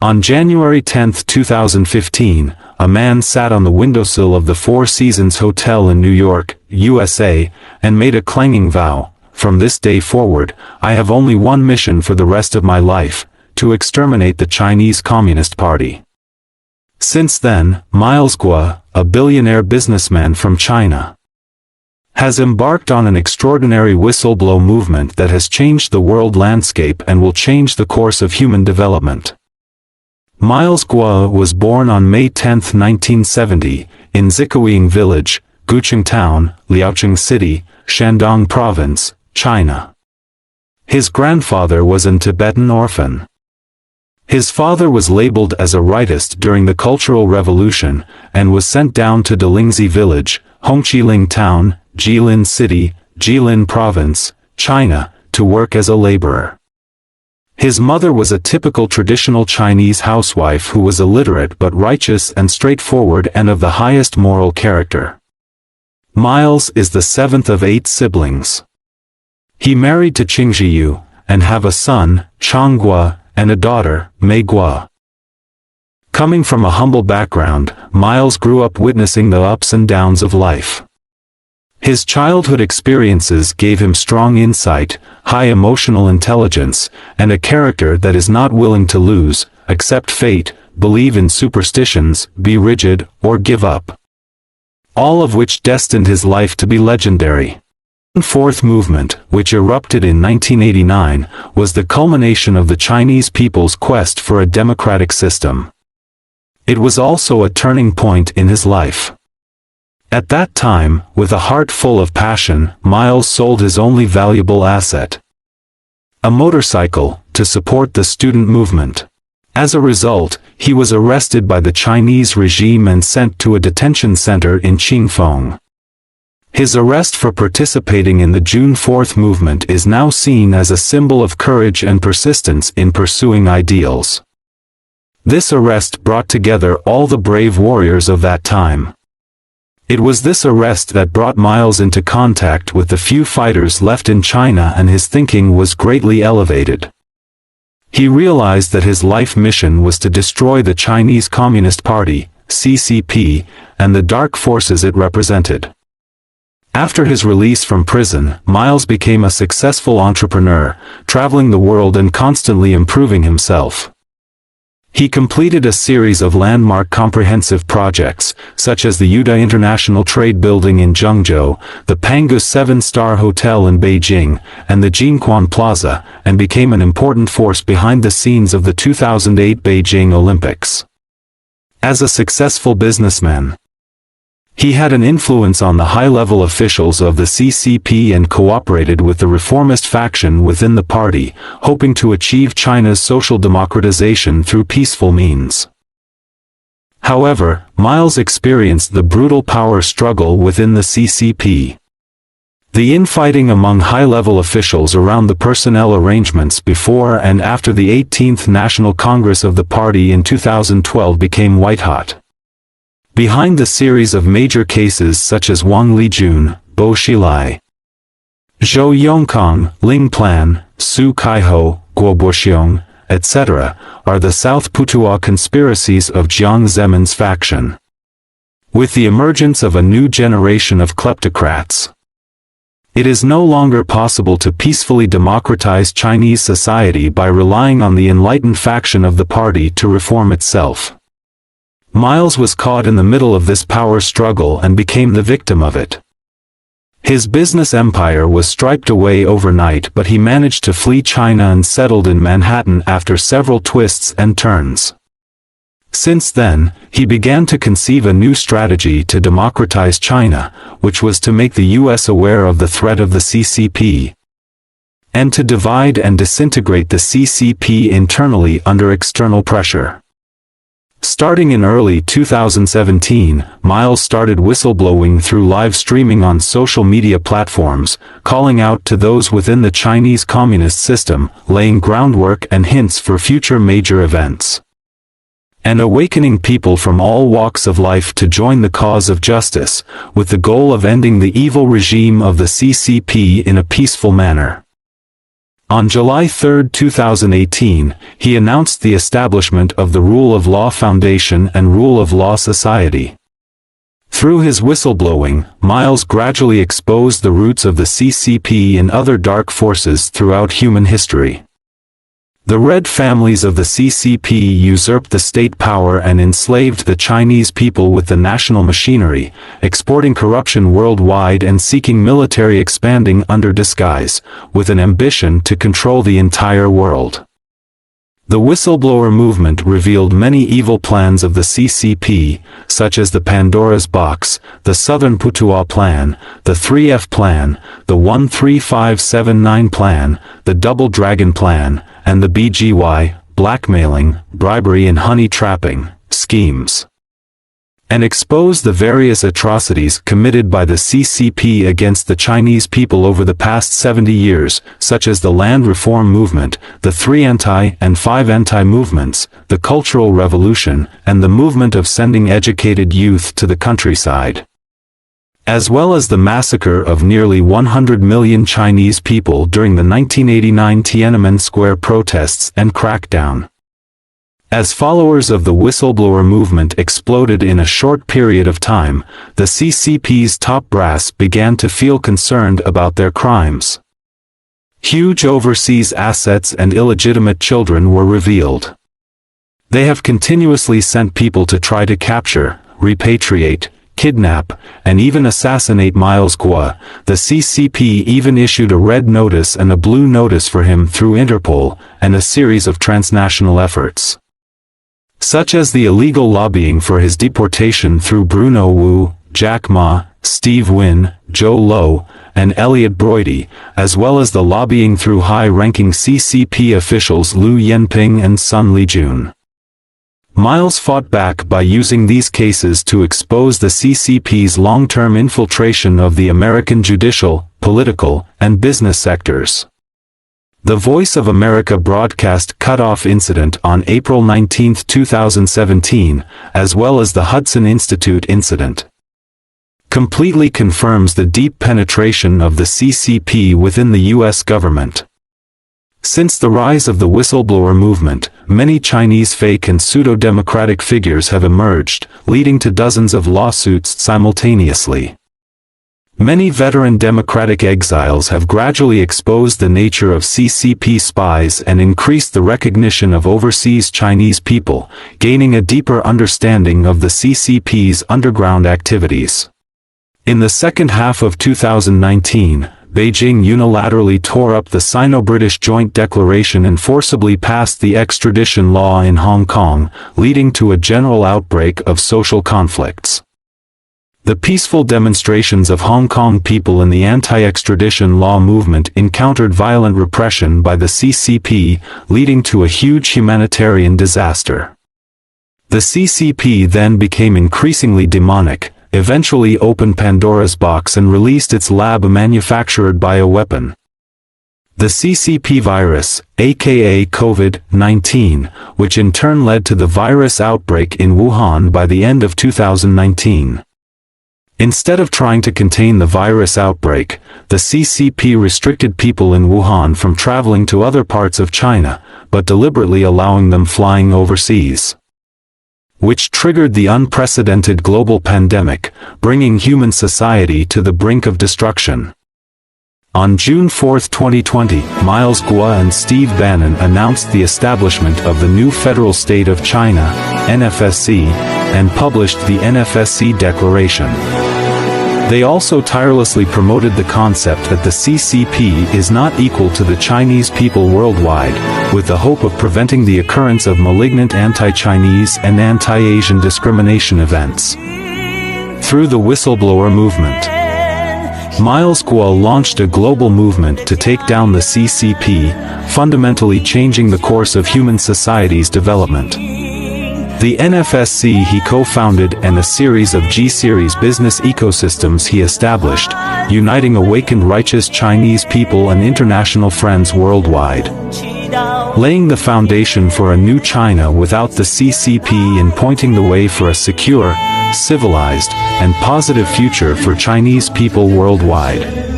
On January 10, 2015, a man sat on the windowsill of the Four Seasons Hotel in New York, USA, and made a clanging vow: "From this day forward, I have only one mission for the rest of my life, to exterminate the Chinese Communist Party." Since then, Miles Guo, a billionaire businessman from China, has embarked on an extraordinary whistleblow movement that has changed the world landscape and will change the course of human development. Miles Guo was born on May 10, 1970, in Zikaoying Village, Guqing Town, Liaocheng City, Shandong Province, China. His grandfather was an Tibetan orphan. His father was labeled as a rightist during the Cultural Revolution, and was sent down to Delingzi Village, Hongqiling Town, Jilin City, Jilin Province, China, to work as a laborer. His mother was a typical traditional Chinese housewife who was illiterate but righteous and straightforward and of the highest moral character. Miles is the seventh of 8 siblings. He married to Qingzhiyu, and have a son, Changguo, and a daughter, Mei Guo. Coming from a humble background, Miles grew up witnessing the ups and downs of life. His childhood experiences gave him strong insight, high emotional intelligence, and a character that is not willing to lose, accept fate, believe in superstitions, be rigid, or give up. All of which destined his life to be legendary. The Fourth Movement, which erupted in 1989, was the culmination of the Chinese people's quest for a democratic system. It was also a turning point in his life. At that time, with a heart full of passion, Miles sold his only valuable asset, a motorcycle, to support the student movement. As a result, he was arrested by the Chinese regime and sent to a detention center in Qingfeng. His arrest for participating in the June 4th movement is now seen as a symbol of courage and persistence in pursuing ideals. This arrest brought together all the brave warriors of that time. It was this arrest that brought Miles into contact with the few fighters left in China, and his thinking was greatly elevated. He realized that his life mission was to destroy the Chinese Communist Party, CCP, and the dark forces it represented. After his release from prison, Miles became a successful entrepreneur, traveling the world and constantly improving himself. He completed a series of landmark comprehensive projects, such as the Yuda International Trade Building in Zhengzhou, the Pangus 7-star Hotel in Beijing, and the Jinquan Plaza, and became an important force behind the scenes of the 2008 Beijing Olympics. As a successful businessman, he had an influence on the high-level officials of the CCP and cooperated with the reformist faction within the party, hoping to achieve China's social democratization through peaceful means. However, Miles experienced the brutal power struggle within the CCP. The infighting among high-level officials around the personnel arrangements before and after the 18th National Congress of the party in 2012 became white-hot. Behind the series of major cases such as Wang Lijun, Bo Xilai, Zhou Yongkang, Ling Plan, Su Kaiho, Guo Boxiong, etc., are the South Putuo conspiracies of Jiang Zemin's faction. With the emergence of a new generation of kleptocrats, it is no longer possible to peacefully democratize Chinese society by relying on the enlightened faction of the party to reform itself. Miles was caught in the middle of this power struggle and became the victim of it. His business empire was striped away overnight, but he managed to flee China and settled in Manhattan after several twists and turns. Since then, he began to conceive a new strategy to democratize China, which was to make the US aware of the threat of the CCP, and to divide and disintegrate the CCP internally under external pressure. Starting in early 2017, Miles started whistleblowing through live streaming on social media platforms, calling out to those within the Chinese communist system, laying groundwork and hints for future major events, and awakening people from all walks of life to join the cause of justice, with the goal of ending the evil regime of the CCP in a peaceful manner. On July 3, 2018, he announced the establishment of the Rule of Law Foundation and Rule of Law Society. Through his whistleblowing, Miles gradually exposed the roots of the CCP and other dark forces throughout human history. The Red families of the CCP usurped the state power and enslaved the Chinese people with the national machinery, exporting corruption worldwide and seeking military expanding under disguise, with an ambition to control the entire world. The whistleblower movement revealed many evil plans of the CCP, such as the Pandora's Box, the Southern Putuo Plan, the 3F Plan, the 13579 Plan, the Double Dragon Plan, and the BGY, blackmailing, bribery and honey trapping, schemes. And exposed the various atrocities committed by the CCP against the Chinese people over the past 70 years, such as the land reform movement, the 3 anti- and 5 anti-movements, the Cultural Revolution, and the movement of sending educated youth to the countryside. As well as the massacre of nearly 100 million Chinese people during the 1989 Tiananmen Square protests and crackdown. As followers of the whistleblower movement exploded in a short period of time, the CCP's top brass began to feel concerned about their crimes. Huge overseas assets and illegitimate children were revealed. They have continuously sent people to try to capture, repatriate, kidnap, and even assassinate Miles Guo. The CCP even issued a red notice and a blue notice for him through Interpol, and a series of transnational efforts, such as the illegal lobbying for his deportation through Bruno Wu, Jack Ma, Steve Wynn, Joe Low, and Elliot Broidy, as well as the lobbying through high-ranking CCP officials Liu Yanping and Sun Lijun. Miles fought back by using these cases to expose the CCP's long-term infiltration of the American judicial, political, and business sectors. The Voice of America broadcast cut-off incident on April 19, 2017, as well as the Hudson Institute incident, completely confirms the deep penetration of the CCP within the U.S. government. Since the rise of the whistleblower movement, many Chinese fake and pseudo-democratic figures have emerged, leading to dozens of lawsuits simultaneously. Many veteran democratic exiles have gradually exposed the nature of CCP spies and increased the recognition of overseas Chinese people, gaining a deeper understanding of the CCP's underground activities. In the second half of 2019, Beijing unilaterally tore up the Sino-British Joint Declaration and forcibly passed the extradition law in Hong Kong, leading to a general outbreak of social conflicts. The peaceful demonstrations of Hong Kong people in the anti-extradition law movement encountered violent repression by the CCP, leading to a huge humanitarian disaster. The CCP then became increasingly demonic, eventually opened Pandora's box and released its lab-manufactured bioweapon, the CCP virus, aka COVID-19, which in turn led to the virus outbreak in Wuhan by the end of 2019. Instead of trying to contain the virus outbreak, the CCP restricted people in Wuhan from traveling to other parts of China, but deliberately allowing them flying overseas, which triggered the unprecedented global pandemic, bringing human society to the brink of destruction. On June 4, 2020, Miles Guo and Steve Bannon announced the establishment of the new Federal State of China, NFSC, and published the NFSC Declaration. They also tirelessly promoted the concept that the CCP is not equal to the Chinese people worldwide, with the hope of preventing the occurrence of malignant anti-Chinese and anti-Asian discrimination events. Through the whistleblower movement, Miles Guo launched a global movement to take down the CCP, fundamentally changing the course of human society's development. The NFSC he co-founded and a series of G-series business ecosystems he established, uniting awakened righteous Chinese people and international friends worldwide, laying the foundation for a new China without the CCP and pointing the way for a secure, civilized, and positive future for Chinese people worldwide.